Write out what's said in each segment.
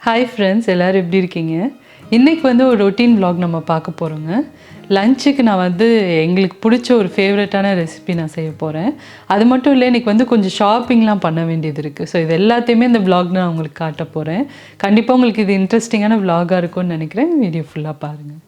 Hi friends, எல்லோரும் எப்படி இருக்கீங்க? இன்றைக்கி ஒரு ரொட்டீன் vlog நம்ம பார்க்க போகிறோங்க. லஞ்சுக்கு நான் எங்களுக்கு பிடிச்ச ஒரு ஃபேவரட்டான ரெசிபி நான் செய்ய போகிறேன். அது மட்டும் இல்லை, இன்றைக்கி கொஞ்சம் ஷாப்பிங்லாம் பண்ண வேண்டியது இருக்குது. ஸோ இது எல்லாத்தையுமே இந்த vlog நான் உங்களுக்கு காட்ட போகிறேன். கண்டிப்பாக உங்களுக்கு இது இன்ட்ரெஸ்டிங்கான vlog-ஆ இருக்கும்னு நினைக்கிறேன். வீடியோ ஃபுல்லாக பாருங்கள்.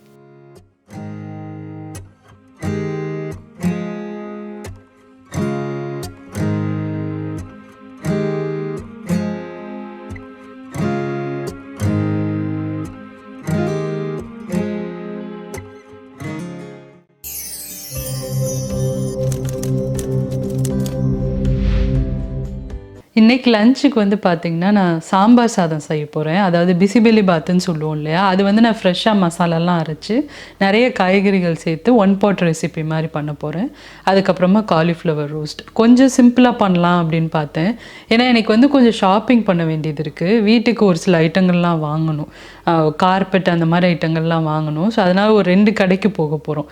இன்றைக்கி லஞ்சுக்கு பார்த்திங்கன்னா, நான் சாம்பார் சாதம் செய்ய போகிறேன். அதாவது பிசிபெல்லி பாத்துன்னு சொல்லுவோம் இல்லையா? அது நான் ஃப்ரெஷ்ஷாக மசாலாலாம் அரைச்சி நிறைய காய்கறிகள் சேர்த்து ஒன் பாட் ரெசிபி மாதிரி பண்ண போகிறேன். அதுக்கப்புறமா காலிஃப்ளவர் ரோஸ்ட் கொஞ்சம் சிம்பிளாக பண்ணலாம் அப்படின்னு பார்த்தேன். ஏன்னா எனக்கு கொஞ்சம் ஷாப்பிங் பண்ண வேண்டியது இருக்குது. வீட்டுக்கு ஒரு சில ஐட்டங்கள்லாம் வாங்கணும். கார்பெட் அந்த மாதிரி ஐட்டங்கள்லாம் வாங்கணும். ஸோ அதனால் ஒரு 2 கடைக்கு போக போகிறோம்.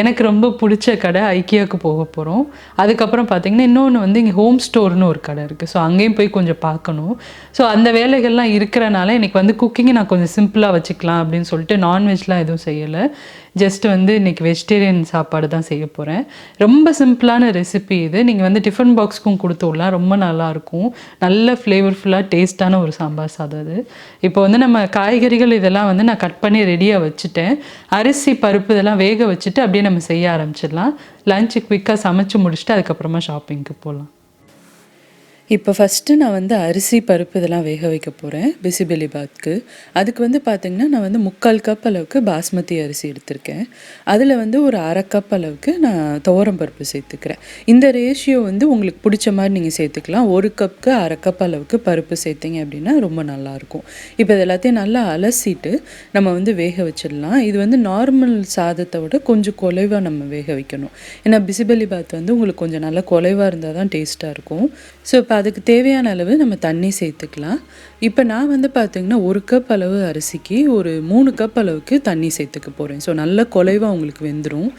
எனக்கு ரொம்ப பிடிச்ச கடை ஐக்கியாவுக்கு போக போகிறோம். அதுக்கப்புறம் பார்த்திங்கன்னா, இன்னொன்று இங்கே ஹோம் ஸ்டோர்னு ஒரு கடை இருக்குது. ஸோ அங்கேயும் போய் கொஞ்சம் பார்க்கணும். ஸோ அந்த வேலைகள்லாம் இருக்கிறனால இன்றைக்கி குக்கிங்கை நான் கொஞ்சம் சிம்பிளாக வச்சுக்கலாம் அப்படின்னு சொல்லிட்டு நான்வெஜ்லாம் எதுவும் செய்யலை. ஜஸ்ட் இன்றைக்கி வெஜிடேரியன் சாப்பாடு தான் செய்ய போகிறேன். ரொம்ப சிம்பிளான ரெசிபி இது. நீங்கள் டிஃபன் பாக்ஸ்க்கும் கொடுத்து விடலாம். ரொம்ப நல்லாயிருக்கும். நல்ல ஃப்ளேவர்ஃபுல்லாக டேஸ்ட்டான ஒரு சாம்பார் சாதம் அது. இப்போ நம்ம காய்கறிகள் இதெல்லாம் நான் கட் பண்ணி ரெடியாக வச்சுட்டேன். அரிசி பருப்பு இதெல்லாம் வேக வச்சுட்டு அப்படியே நம்ம செய்ய ஆரம்பிச்சிடலாம். லஞ்சு குயிக்காக சமைச்சு முடிச்சுட்டு அதுக்கப்புறமா ஷாப்பிங்க்கு போகலாம். இப்போ ஃபஸ்ட்டு நான் அரிசி பருப்பு இதெல்லாம் வேக வைக்க போகிறேன் பிசிபெல்லி பாத்துக்கு. அதுக்கு பார்த்திங்கன்னா, நான் 3/4 கப் அளவுக்கு பாஸ்மதி அரிசி எடுத்திருக்கேன். அதில் ஒரு 1/2 கப் அளவுக்கு நான் துவரம் பருப்பு சேர்த்துக்கிறேன். இந்த ரேஷியோ உங்களுக்கு பிடிச்ச மாதிரி நீங்கள் சேர்த்துக்கலாம். 1 கப்புக்கு 1/2 கப் அளவுக்கு பருப்பு சேர்த்திங்க அப்படின்னா ரொம்ப நல்லாயிருக்கும். இப்போ இது எல்லாத்தையும் நல்லா அலசிட்டு நம்ம வேக வச்சிடலாம். இது நார்மல் சாதத்தை விட கொஞ்சம் குலைவாக நம்ம வேக வைக்கணும். ஏன்னா பிசிபெல்லி பாத் உங்களுக்கு கொஞ்சம் நல்லா குலைவாக இருந்தால் தான் டேஸ்ட்டாக இருக்கும். ஸோ இப்போ அதுக்கு தேவையான அளவு நம்ம தண்ணி சேர்த்துக்கலாம். இப்போ நான் பார்த்திங்கன்னா 1 கப் அளவு அரிசிக்கு ஒரு 3 கப் அளவுக்கு தண்ணி சேர்த்துக்க போகிறேன். ஸோ நல்ல குலைவாக உங்களுக்கு வெந்துடும்.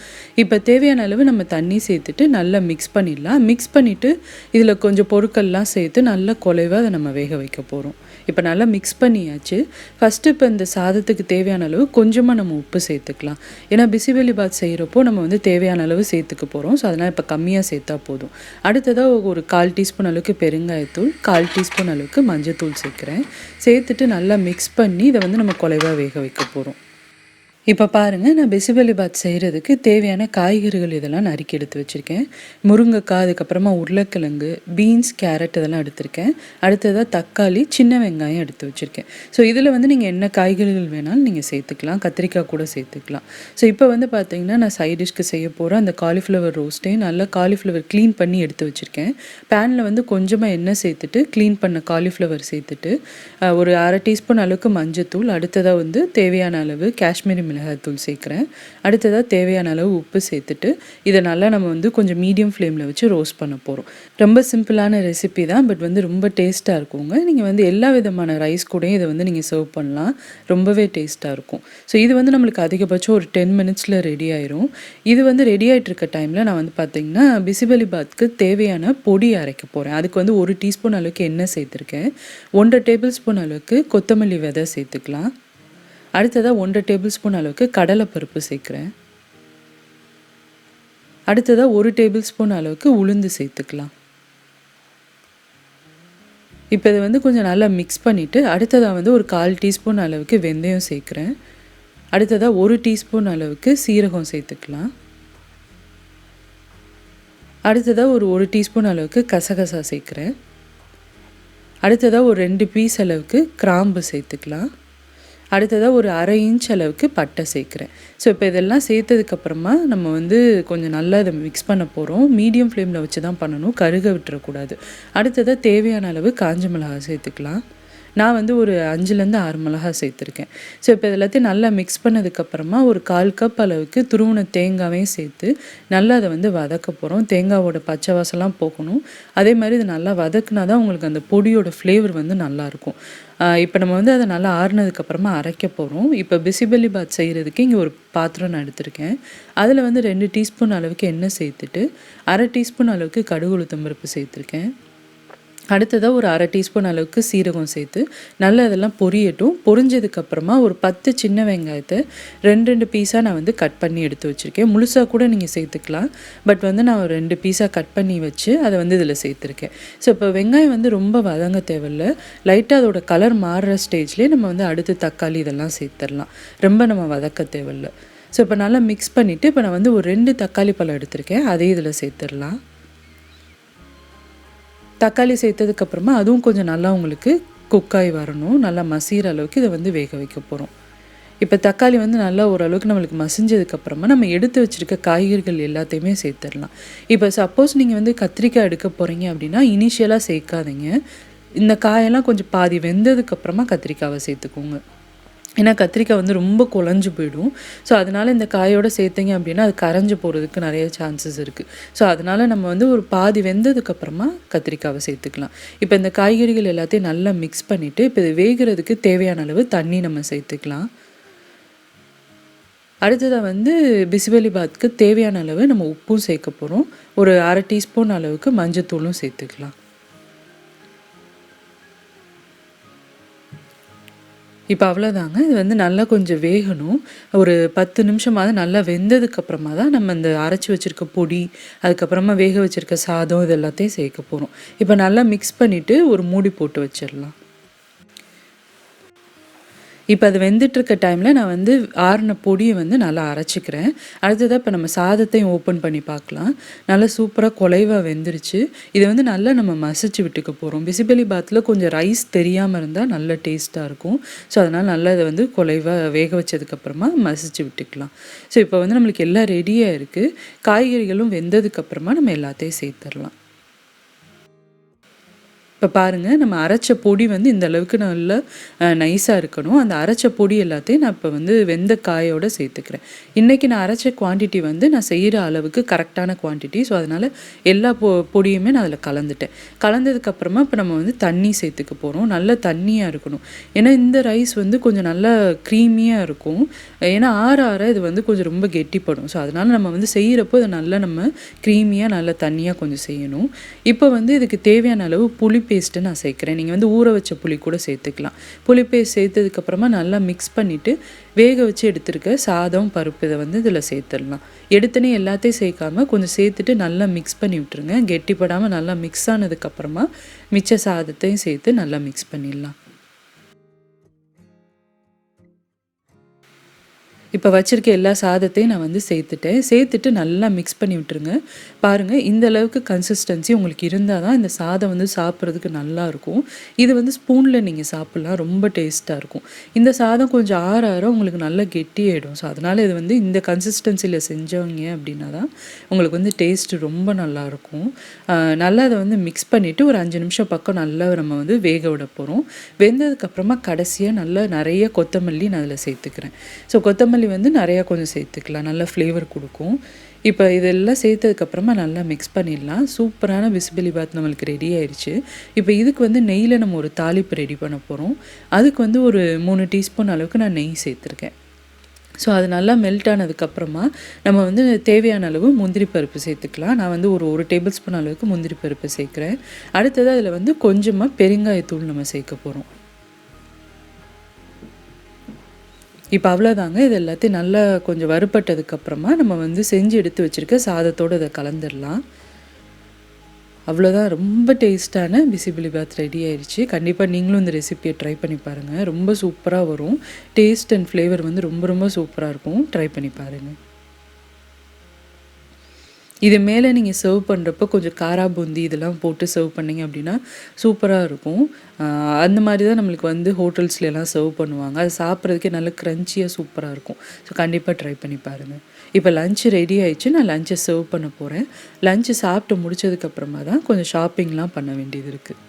இப்போ தேவையான அளவு நம்ம தண்ணி சேர்த்துட்டு நல்லா மிக்ஸ் பண்ணிடலாம். மிக்ஸ் பண்ணிவிட்டு இதில் கொஞ்சம் பொருட்கள்லாம் சேர்த்து நல்லா குலைவாக அதை நம்ம வேக வைக்க போகிறோம். இப்போ நல்லா மிக்ஸ் பண்ணியாச்சு. ஃபஸ்ட்டு இப்போ இந்த சாதத்துக்கு தேவையான அளவு கொஞ்சமாக நம்ம உப்பு சேர்த்துக்கலாம். ஏன்னா பிசிபெல்லி பாத் செய்கிறப்போ நம்ம தேவையான அளவு சேர்த்துக்க போகிறோம். ஸோ அதனால் இப்போ கம்மியாக சேர்த்தா போதும். அடுத்ததாக ஒரு 1/4 டீஸ்பூன் அளவுக்கு பெருங்காயத்தூள், 1/4 டீஸ்பூன் அளவுக்கு மஞ்சத்தூள் சேர்க்குறேன். சேர்த்துட்டு நல்லா மிக்ஸ் பண்ணி இதை நம்ம குலைவாக வேக வைக்க போகிறோம். இப்போ பாருங்கள், நான் பிசிபெல்லி பாத் செய்கிறதுக்கு தேவையான காய்கறிகள் இதெல்லாம் நறுக்கி எடுத்து வச்சுருக்கேன். முருங்கைக்காய், அதுக்கப்புறமா உருளைக்கிழங்கு, பீன்ஸ், கேரட் இதெல்லாம் எடுத்திருக்கேன். அடுத்ததாக தக்காளி, சின்ன வெங்காயம் எடுத்து வச்சுருக்கேன். ஸோ இதில் நீங்கள் என்ன காய்கறிகள் வேணாலும் நீங்கள் சேர்த்துக்கலாம். கத்திரிக்காய் கூட சேர்த்துக்கலாம். ஸோ இப்போ பார்த்தீங்கன்னா, நான் சைட் டிஷ்க்கு செய்ய போகிற அந்த காலிஃப்ளவர் ரோஸ்ட்டையும் நல்லா காலிஃப்ளவர் க்ளீன் பண்ணி எடுத்து வச்சுருக்கேன். பேனில் கொஞ்சமாக எண்ணெய் சேர்த்துட்டு க்ளீன் பண்ண காலிஃப்ளவர் சேர்த்துட்டு ஒரு 1/2 டீஸ்பூன் அளவுக்கு மஞ்சத்தூள், அடுத்ததாக தேவையான அளவு காஷ்மீரி மிளகாய்த்தூள் சேர்க்குறேன். அடுத்ததாக தேவையான அளவு உப்பு சேர்த்துட்டு இதை நல்லா நம்ம கொஞ்சம் மீடியம் ஃப்ளேமில் வச்சு ரோஸ்ட் பண்ண போகிறோம். ரொம்ப சிம்பிளான ரெசிபி தான், பட் ரொம்ப டேஸ்ட்டாக இருக்குங்க. நீங்கள் எல்லா விதமான ரைஸ் கூடயும் இதை நீங்கள் சர்வ் பண்ணலாம். ரொம்பவே டேஸ்ட்டாக இருக்கும். ஸோ இது நம்மளுக்கு அதிகபட்சம் ஒரு 10 மினிட்ஸில் ரெடி ஆயிரும். இது ரெடி ஆகிட்டு இருக்க டைமில் நான் பார்த்திங்கன்னா பிசிபெல்லி பாத்துக்கு தேவையான பொடி அரைக்க போகிறேன். அதுக்கு 1 டீஸ்பூன் அளவுக்கு எண்ணெய் சேர்த்துருக்கேன். 1/2 டேபிள் ஸ்பூன் அளவுக்கு கொத்தமல்லி விதை சேர்த்துக்கலாம். அடுத்ததாக 1/2 டேபிள் ஸ்பூன் அளவுக்கு கடலைப்பருப்பு சேர்க்குறேன். அடுத்ததாக 1 டேபிள் ஸ்பூன் அளவுக்கு உளுந்து சேர்த்துக்கலாம். இப்போ இதை கொஞ்சம் நல்லா மிக்ஸ் பண்ணிவிட்டு அடுத்ததாக ஒரு 1/4 டீஸ்பூன் அளவுக்கு வெந்தயம் சேர்க்குறேன். அடுத்ததாக 1 டீஸ்பூன் அளவுக்கு சீரகம் சேர்த்துக்கலாம். அடுத்ததாக ஒரு 1 டீஸ்பூன் அளவுக்கு கசகசா சேர்க்குறேன். அடுத்ததாக ஒரு 2 பீஸ் அளவுக்கு கிராம்பு சேர்த்துக்கலாம். அடுத்ததாக ஒரு 1/2 இன்ச் அளவுக்கு பட்டை சேர்க்குறேன். ஸோ இப்போ இதெல்லாம் சேர்த்ததுக்கப்புறமா நம்ம கொஞ்சம் நல்லா இதை மிக்ஸ் பண்ண போகிறோம். மீடியம் ஃப்ளேமில் வச்சு தான் பண்ணணும், கருக விட்டுறக்கூடாது. அடுத்ததாக தேவையான அளவு காஞ்ச மிளகாய் சேர்த்துக்கலாம். நான் ஒரு 5லேருந்து 6 மிளகாய் சேர்த்துருக்கேன். ஸோ இப்போ எல்லாத்தையும் நல்லா மிக்ஸ் பண்ணதுக்கப்புறமா ஒரு 1/4 கப் அளவுக்கு துருவின தேங்காவையும் சேர்த்து நல்லா அதை வதக்க போகிறோம். தேங்காவோட பச்சை வாசம்லாம் போகணும். அதே மாதிரி இது நல்லா வதக்குனா தான் உங்களுக்கு அந்த பொடியோட ஃப்ளேவர் நல்லாயிருக்கும். இப்போ நம்ம அதை நல்லா ஆறுனதுக்கப்புறமா அரைக்க போகிறோம். இப்போ பிசிபெல்லி பாத் செய்கிறதுக்கு இங்கே ஒரு பாத்திரம் நான் எடுத்திருக்கேன். அதில் 2 டீஸ்பூன் அளவுக்கு எண்ணெய் சேர்த்துட்டு 1/2 டீஸ்பூன் அளவுக்கு கடுகு உளுத்தம் பருப்பு சேர்த்துருக்கேன். அடுத்ததாக ஒரு அரை டீஸ்பூன் அளவுக்கு சீரகம் சேர்த்து நல்லா அதெல்லாம் பொரியட்டும். பொரிஞ்சதுக்கப்புறமா ஒரு 10 சின்ன வெங்காயத்தை 2 பீஸாக நான் வந்து கட் பண்ணி எடுத்து வச்சுருக்கேன். முழுசாக கூட நீங்கள் சேர்த்துக்கலாம். பட் வந்து நான் ஒரு 2 பீஸாக கட் பண்ணி வச்சு அதை வந்து இதில் சேர்த்துருக்கேன். ஸோ இப்போ வெங்காயம் வந்து ரொம்ப வதங்க தேவையில்ல. லைட்டாக அதோட கலர் மாறுற ஸ்டேஜ்லேயே நம்ம வந்து அடுத்து தக்காளி இதெல்லாம் சேர்த்துடலாம். ரொம்ப நம்ம வதக்க தேவையில்ல. ஸோ இப்போ நல்லா மிக்ஸ் பண்ணிவிட்டு இப்போ நான் வந்து ஒரு 2 தக்காளி பழம் எடுத்திருக்கேன். அதையும் இதில் சேர்த்துடலாம். தக்காளி சேர்த்ததுக்கப்புறமா அதுவும் கொஞ்சம் நல்லா உங்களுக்கு குக்காகி வரணும். நல்லா மசிகிற அளவுக்கு இதை வந்து வேக வைக்க போகிறோம். இப்போ தக்காளி வந்து நல்லா ஓரளவுக்கு நம்மளுக்கு மசிஞ்சதுக்கப்புறமா நம்ம எடுத்து வச்சுருக்க காய்கறிகள் எல்லாத்தையுமே சேர்த்துடலாம். இப்போ சப்போஸ் நீங்கள் வந்து கத்திரிக்காய் எடுக்க போகிறீங்க அப்படின்னா இனிஷியலாக சேர்க்காதீங்க. இந்த காயெல்லாம் கொஞ்சம் பாதி வெந்ததுக்கப்புறமா கத்திரிக்காவை சேர்த்துக்கோங்க. ஏன்னா கத்திரிக்காய் வந்து ரொம்ப குழஞ்சு போயிடும். ஸோ அதனால் இந்த காயோடு சேர்த்திங்க அப்படின்னா அது கரைஞ்சி போகிறதுக்கு நிறைய சான்சஸ் இருக்குது. ஸோ அதனால் நம்ம வந்து ஒரு பாதி வெந்ததுக்கப்புறமா கத்திரிக்காவை சேர்த்துக்கலாம். இப்போ இந்த காய்கறிகள் எல்லாத்தையும் நல்லா மிக்ஸ் பண்ணிவிட்டு இப்போ இது வேகிறதுக்கு தேவையான அளவு தண்ணி நம்ம சேர்த்துக்கலாம். அடுத்ததாக வந்து பிசிபெலி பாத்துக்கு தேவையான அளவு நம்ம உப்பும் சேர்க்க போகிறோம். ஒரு அரை டீஸ்பூன் அளவுக்கு மஞ்சத்தூளும் சேர்த்துக்கலாம். இப்போ அவ்வளோதாங்க. இது வந்து நல்லா கொஞ்சம் வேகணும். ஒரு 10 நிமிஷமாவது நல்லா வெந்ததுக்கப்புறமா தான் நம்ம இந்த அரைச்சி வச்சுருக்க பொடி, அதுக்கப்புறமா வேக வச்சுருக்க சாதம் இது எல்லாத்தையும் சேர்க்க போகிறோம். இப்போ நல்லா மிக்ஸ் பண்ணிவிட்டு ஒரு மூடி போட்டு வச்சிடலாம். இப்போ அது வெந்துட்டுருக்க டைமில் நான் வந்து ஆறின பொடியை வந்து நல்லா அரைச்சிக்கிறேன். அடுத்ததாக இப்போ நம்ம சாதத்தையும் ஓப்பன் பண்ணி பார்க்கலாம். நல்லா சூப்பராக குலைவாக வெந்துருச்சு. இதை வந்து நல்லா நம்ம மசிச்சு விட்டுக்க போகிறோம். பிசிபெலி பாத்தில் கொஞ்சம் ரைஸ் தெரியாமல் இருந்தால் நல்ல டேஸ்ட்டாக இருக்கும். ஸோ அதனால் நல்லா இதை வந்து குலைவாக வேக வச்சதுக்கப்புறமா மசிச்சு விட்டுக்கலாம். ஸோ இப்போ வந்து நம்மளுக்கு எல்லாம் ரெடியாக இருக்குது. காய்கறிகளும் வெந்ததுக்கப்புறமா நம்ம எல்லாத்தையும் சேர்த்துடலாம். இப்போ பாருங்கள், நம்ம அரைச்ச பொடி வந்து இந்த அளவுக்கு நல்லா நைஸாக இருக்கணும். அந்த அரைச்ச பொடி எல்லாத்தையும் நான் இப்போ வந்து வெந்த காயோடு சேர்த்துக்கிறேன். இன்றைக்கி நான் அரைச்ச குவான்டிட்டி வந்து நான் செய்கிற அளவுக்கு கரெக்டான குவான்டிட்டி. ஸோ அதனால் எல்லா பொடியுமே நான் அதில் கலந்துட்டேன். கலந்ததுக்கப்புறமா இப்போ நம்ம வந்து தண்ணி சேர்த்துக்க போகிறோம். நல்ல தண்ணியாக இருக்கணும். ஏன்னா இந்த ரைஸ் வந்து கொஞ்சம் நல்லா க்ரீமியாக இருக்கும். ஏன்னா ஆற ஆற இது வந்து கொஞ்சம் ரொம்ப கெட்டிப்படும். ஸோ அதனால் நம்ம வந்து செய்கிறப்போ இதை நல்லா நம்ம க்ரீமியாக நல்லா தண்ணியாக கொஞ்சம் செய்யணும். இப்போ வந்து இதுக்கு தேவையான அளவு புளி பேஸ்ட்டு நான் சேர்க்குறேன். நீங்கள் வந்து ஊற வச்ச புளி கூட சேர்த்துக்கலாம். புளி பேஸ்ட் சேர்த்ததுக்கப்புறமா நல்லா மிக்ஸ் பண்ணிவிட்டு வேக வச்சு எடுத்துருக்க சாதம், பருப்பு இதை வந்து இதில் சேர்த்துடலாம். எடுத்துனே எல்லாத்தையும் சேர்க்காமல் கொஞ்சம் சேர்த்துட்டு நல்லா மிக்ஸ் பண்ணி விட்டுருங்க. கெட்டிப்படாமல் நல்லா மிக்ஸ் ஆனதுக்கப்புறமா மிச்ச சாதத்தையும் சேர்த்து நல்லா மிக்ஸ் பண்ணிடலாம். இப்போ வச்சுருக்க எல்லா சாதத்தையும் நான் வந்து சேர்த்துட்டு நல்லா மிக்ஸ் பண்ணி விட்டுருங்க. பாருங்கள், இந்த அளவுக்கு கன்சிஸ்டன்சி உங்களுக்கு இருந்தால் தான் இந்த சாதம் வந்து சாப்பிட்றதுக்கு நல்லாயிருக்கும். இது வந்து ஸ்பூனில் நீங்கள் சாப்பிட்லாம், ரொம்ப டேஸ்ட்டாக இருக்கும். இந்த சாதம் கொஞ்சம் ஆற ஆற உங்களுக்கு நல்லா கெட்டியாயிடும். ஸோ அதனால் இது வந்து இந்த கன்சிஸ்டன்சியில் செஞ்சவங்க அப்படின்னா தான் உங்களுக்கு வந்து டேஸ்ட்டு ரொம்ப நல்லாயிருக்கும். நல்லா அதை வந்து மிக்ஸ் பண்ணிவிட்டு ஒரு 5 நிமிஷம் பக்கம் நல்லா நம்ம வந்து வேக விட போகிறோம். வெந்ததுக்கப்புறமா கடைசியாக நல்லா நிறைய கொத்தமல்லி நான் அதில் சேர்த்துக்கிறேன். ஸோ கொத்தமல்லி வந்து நிறையா கொஞ்சம் சேர்த்துக்கலாம், நல்ல ஃப்ளேவர் கொடுக்கும். இப்போ இதெல்லாம் சேர்த்ததுக்கப்புறமா நல்லா மிக்ஸ் பண்ணிடலாம். சூப்பரான பிசிபெலி பாத் நம்மளுக்கு ரெடி ஆயிடுச்சு. இப்போ இதுக்கு வந்து நெய்யில் நம்ம ஒரு தாளிப்பு ரெடி பண்ண போகிறோம். அதுக்கு வந்து ஒரு 3 டீஸ்பூன் அளவுக்கு நான் நெய் சேர்த்துருக்கேன். ஸோ அது நல்லா மெல்ட் ஆனதுக்கப்புறமா நம்ம வந்து தேவையான அளவு முந்திரி பருப்பு சேர்த்துக்கலாம். நான் வந்து ஒரு டேபிள் ஸ்பூன் அளவுக்கு முந்திரி பருப்பு சேர்க்குறேன். அடுத்தது அதில் வந்து கொஞ்சமாக பெருங்காயத்தூள் நம்ம சேர்க்க போகிறோம். இப்போ அவ்வளோதாங்க. இது எல்லாத்தையும் நல்லா கொஞ்சம் வறுபட்டதுக்கப்புறமா நம்ம வந்து செஞ்சு எடுத்து வச்சுருக்க சாதத்தோடு இதை கலந்துடலாம். அவ்வளோதான், ரொம்ப டேஸ்ட்டான பிசிபெலி பாத் ரெடி ஆயிடுச்சு. கண்டிப்பாக நீங்களும் இந்த ரெசிபியை ட்ரை பண்ணி பாருங்கள். ரொம்ப சூப்பராக வரும். டேஸ்ட் அண்ட் ஃப்ளேவர் வந்து ரொம்ப ரொம்ப சூப்பராக இருக்கும். ட்ரை பண்ணி பாருங்கள். இது மேலே நீங்கள் சர்வ் பண்ணுறப்போ கொஞ்சம் காரா பூந்தி இதெல்லாம் போட்டு சர்வ் பண்ணிங்க அப்படின்னா சூப்பராக இருக்கும். அந்த மாதிரி தான் நம்மளுக்கு வந்து ஹோட்டல்ஸ்லாம் சர்வ் பண்ணுவாங்க. அது சாப்பிட்றதுக்கே நல்ல க்ரன்ச்சியாக சூப்பராக இருக்கும். ஸோ கண்டிப்பாக ட்ரை பண்ணி பாருங்கள். இப்போ லன்ச் ரெடி ஆயிடுச்சு. நான் லஞ்சை சர்வ் பண்ண போகிறேன். லஞ்சு சாப்பிட்டு முடிச்சதுக்கப்புறமா தான் கொஞ்சம் ஷாப்பிங்லாம் பண்ண வேண்டியது இருக்குது.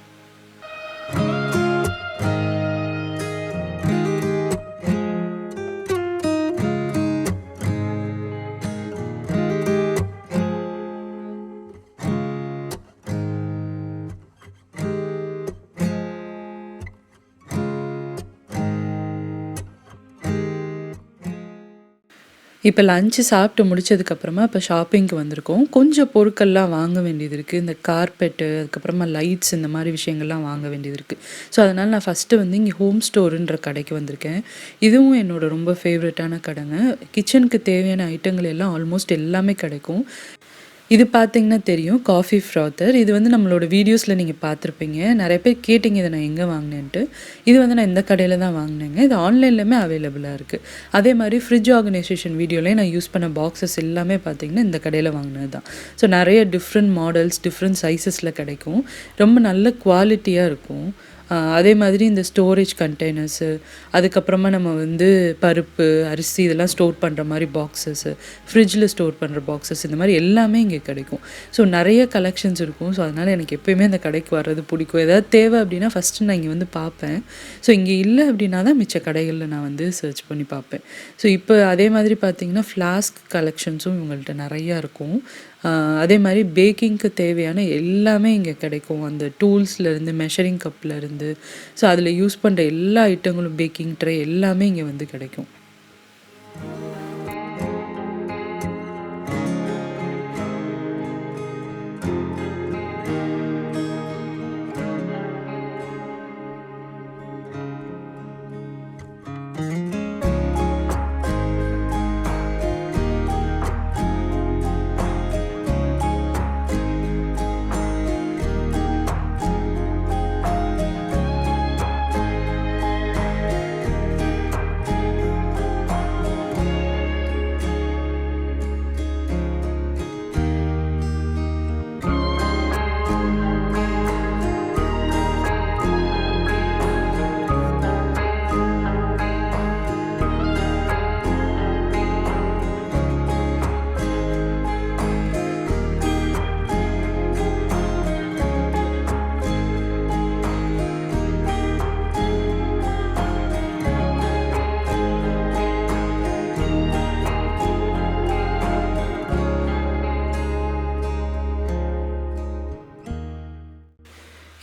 இப்போ லஞ்சு சாப்பிட்டு முடிச்சதுக்கப்புறமா இப்போ ஷாப்பிங்க்கு வந்திருக்கோம். கொஞ்சம் பொருட்கள்லாம் வாங்க வேண்டியது இருக்குது. இந்த கார்பெட்டு, அதுக்கப்புறமா லைட்ஸ் இந்த மாதிரி விஷயங்கள்லாம் வாங்க வேண்டியது இருக்குது. ஸோ அதனால் நான் ஃபஸ்ட்டு வந்து இங்கே ஹோம் ஸ்டோருன்ற கடைக்கு வந்திருக்கேன். இதுவும் என்னோட ரொம்ப ஃபேவரட்டான கடைங்க. கிச்சனுக்கு தேவையான ஐட்டங்கள் எல்லாம் ஆல்மோஸ்ட் எல்லாமே கிடைக்கும். இது பார்த்தீங்கன்னா தெரியும், காஃபி ஃப்ராத்தர். இது வந்து நம்மளோட வீடியோஸில் நீங்கள் பார்த்துருப்பீங்க. நிறைய பேர் கேட்டிங்க இதை நான் எங்கே வாங்கினேன்ட்டு. இது வந்து நான் இந்த கடையில் தான் வாங்கினேங்க. இது ஆன்லைன்லையுமே அவைலபிளாக இருக்குது. அதே மாதிரி ஃப்ரிட்ஜ் ஆர்கனைசேஷன் வீடியோலேயே நான் யூஸ் பண்ண பாக்ஸஸ் எல்லாமே பார்த்தீங்கன்னா இந்த கடையில் வாங்கினது தான். ஸோ நிறைய டிஃப்ரெண்ட் மாடல்ஸ், டிஃப்ரெண்ட் சைஸஸில் கிடைக்கும். ரொம்ப நல்ல குவாலிட்டியாக இருக்கும். அதே மாதிரி இந்த ஸ்டோரேஜ் கண்டெய்னர்ஸு, அதுக்கப்புறமா நம்ம வந்து பருப்பு, அரிசி இதெல்லாம் ஸ்டோர் பண்ணுற மாதிரி பாக்ஸஸ்ஸு, ஃப்ரிட்ஜில் ஸ்டோர் பண்ணுற பாக்ஸஸ் இந்த மாதிரி எல்லாமே இங்கே கிடைக்கும். ஸோ நிறைய கலெக்ஷன்ஸ் இருக்கும். ஸோ அதனால் எனக்கு எப்போயுமே அந்த கடைக்கு வர்றது பிடிக்கும். ஏதாவது தேவை அப்படின்னா ஃபஸ்ட்டு நான் இங்கே வந்து பார்ப்பேன். ஸோ இங்கே இல்லை அப்படின்னா தான் மிச்ச கடைகளில் நான் வந்து சர்ச் பண்ணி பார்ப்பேன். ஸோ இப்போ அதே மாதிரி பார்த்திங்கன்னா ஃப்ளாஸ்க் கலெக்ஷன்ஸும் இவங்கள்ட்ட நிறையா இருக்கும். அதே மாதிரி பேக்கிங்க்கு தேவையான எல்லாமே இங்கே கிடைக்கும். அந்த டூல்ஸ்லேருந்து, மெஷரிங் கப்லேருந்து, ஸோ அதில் யூஸ் பண்ணுற எல்லா ஐட்டங்களும், பேக்கிங் ட்ரே எல்லாமே இங்கே வந்து கிடைக்கும்.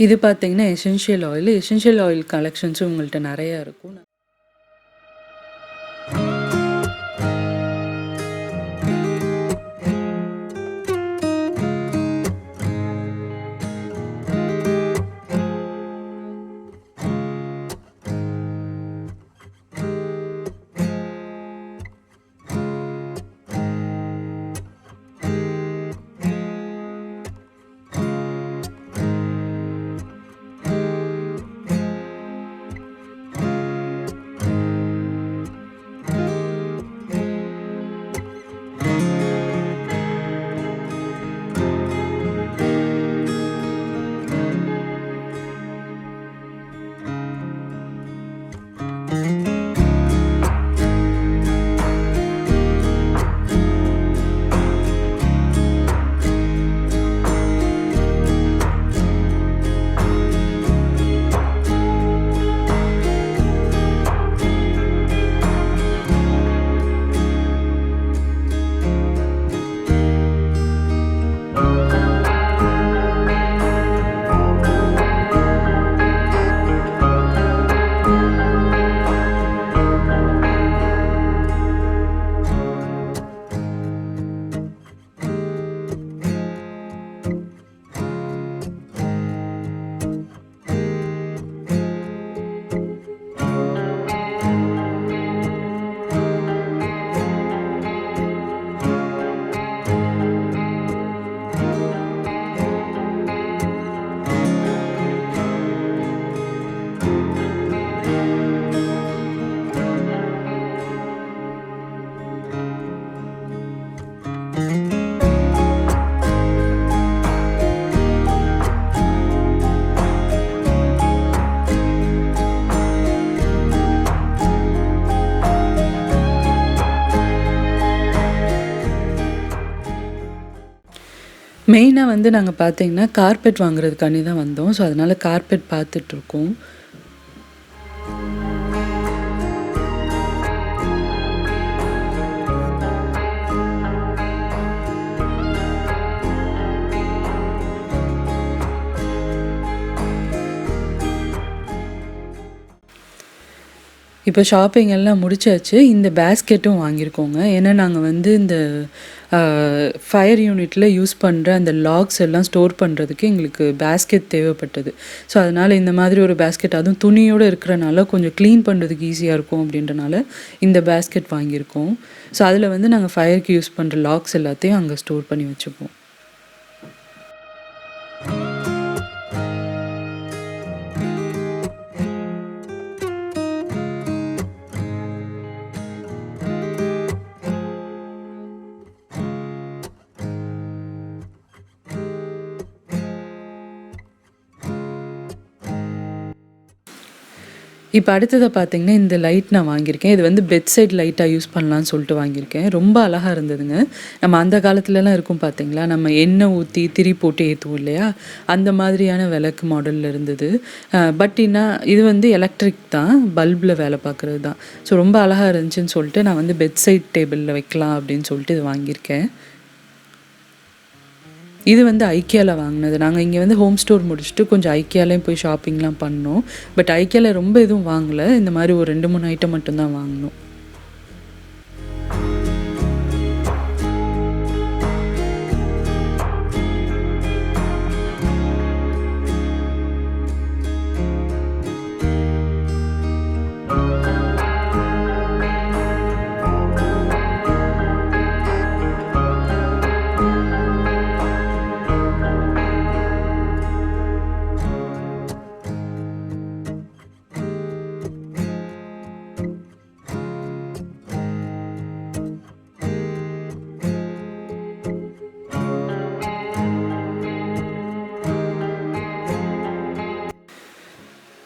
இது பார்த்தீங்கன்னா எசென்ஷியல் ஆயில். எசென்ஷியல் ஆயில் கலெக்ஷன்ஸும் உங்கள்கிட்ட நிறையா இருக்கும். மெயினாக வந்து நாங்கள் பார்த்தீங்கன்னா கார்பெட் வாங்குறதுக்காண்டி தான் வந்தோம். ஸோ அதனால் கார்பெட் பார்த்துட்ருக்கோம். இப்போ ஷாப்பிங் எல்லாம் முடிச்சாச்சு. இந்த பேஸ்கெட்டும் வாங்கியிருக்கோங்க. ஏன்னா நாங்கள் வந்து இந்த ஃபயர் யூனிட்டில் யூஸ் பண்ணுற அந்த லாக்ஸ் எல்லாம் ஸ்டோர் பண்ணுறதுக்கு எங்களுக்கு பேஸ்கெட் தேவைப்பட்டது. ஸோ அதனால் இந்த மாதிரி ஒரு பேஸ்கெட், அதுவும் துணியோடு இருக்கிறனால கொஞ்சம் க்ளீன் பண்ணுறதுக்கு ஈஸியாக இருக்கும் அப்படின்றனால இந்த பேஸ்கெட் வாங்கியிருக்கோம். ஸோ அதில் வந்து நாங்கள் ஃபயருக்கு யூஸ் பண்ணுற லாக்ஸ் எல்லாத்தையும் அங்கே ஸ்டோர் பண்ணி வச்சுப்போம். இப்போ அடுத்ததை பார்த்தீங்கன்னா, இந்த லைட் நான் வாங்கியிருக்கேன். இது வந்து பெட் சைட் லைட்டாக யூஸ் பண்ணலான்னு சொல்லிட்டு வாங்கியிருக்கேன். ரொம்ப அழகாக இருந்ததுங்க. நம்ம அந்த காலத்துலலாம் இருக்கும் பார்த்தீங்களா, நம்ம எண்ணெய் ஊற்றி திரி போட்டு ஏற்றுவோம் இல்லையா, அந்த மாதிரியான விளக்கு மாடலில் இருந்தது. பட் இது வந்து எலக்ட்ரிக் தான், பல்பில் வேலை பார்க்குறது தான். ஸோ ரொம்ப அழகாக இருந்துச்சுன்னு சொல்லிட்டு நான் வந்து பெட் சைட் டேபிளில் வைக்கலாம் அப்படின்னு சொல்லிட்டு இது வாங்கியிருக்கேன். இது வந்து ஐக்கியாவில் வாங்கினது. நாங்கள் இங்கே வந்து ஹோம் ஸ்டோர் முடிச்சுட்டு கொஞ்சம் ஐக்கியாலையும் போய் ஷாப்பிங்லாம் பண்ணோம். பட் ஐக்கியாவில் ரொம்ப எதுவும் வாங்கலை. இந்த மாதிரி ஒரு 2-3 ஐட்டம் மட்டும்தான் வாங்கினோம்.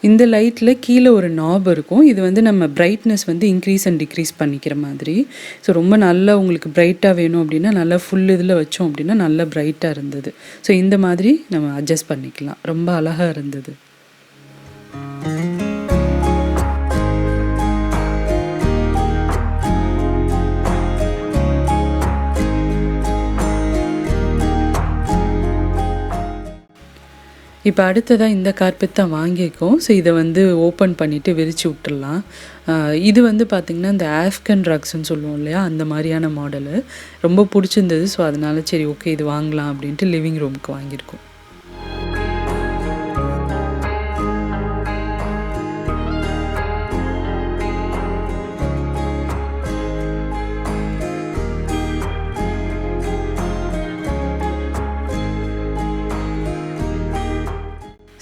இந்த லைட்டில் கீழே ஒரு நாப் இருக்கும். இது வந்து நம்ம பிரைட்னஸ் வந்து இன்க்ரீஸ் அண்ட் டிக்ரீஸ் பண்ணிக்கிற மாதிரி. ஸோ ரொம்ப நல்லா உங்களுக்கு பிரைட்டாக வேணும் அப்படின்னா நல்லா ஃபுல் இதில் வச்சோம் அப்படின்னா நல்லா பிரைட்டாக இருந்தது. ஸோ இந்த மாதிரி நம்ம அட்ஜஸ்ட் பண்ணிக்கலாம். ரொம்ப அழகாக இருந்தது. இப்போ அடுத்ததாக இந்த கார்பெட் தான் வாங்கியிருக்கோம். ஸோ இதை வந்து ஓப்பன் பண்ணிவிட்டு விரித்து விட்டுடலாம். இது வந்து பார்த்திங்கன்னா இந்த ஆஃப்கன் ரக்ஸ்ன்னு சொல்லுவோம் இல்லையா, அந்த மாதிரியான மாடலு ரொம்ப பிடிச்சிருந்தது. ஸோ அதனால சரி ஓகே இது வாங்கலாம் அப்படின்ட்டு லிவிங் ரூமுக்கு வாங்கியிருக்கோம்.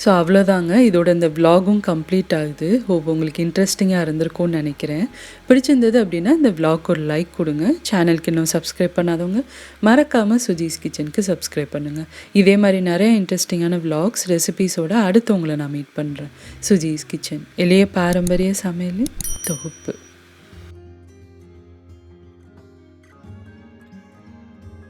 ஸோ அவ்வளோதாங்க. இதோட இந்த விலாகும் கம்ப்ளீட் ஆகுது. ஹோப் உங்களுக்கு இன்ட்ரெஸ்டிங்காக இருந்திருக்கும்னு நினைக்கிறேன். பிடிச்சிருந்தது அப்படின்னா இந்த விலாக் ஒரு லைக் கொடுங்க. சேனலுக்கு இன்னும் சப்ஸ்கிரைப் பண்ணாதவங்க மறக்காமல் சுஜிஸ் கிச்சனுக்கு சப்ஸ்கிரைப் பண்ணுங்கள். இதே மாதிரி நிறைய இன்ட்ரெஸ்டிங்கான விலாக்ஸ் ரெசிபீஸோடு அடுத்து உங்களை நான் மீட் பண்ணுறேன். சுஜிஸ் கிச்சன், எளிய பாரம்பரிய சமையலின் தொகுப்பு.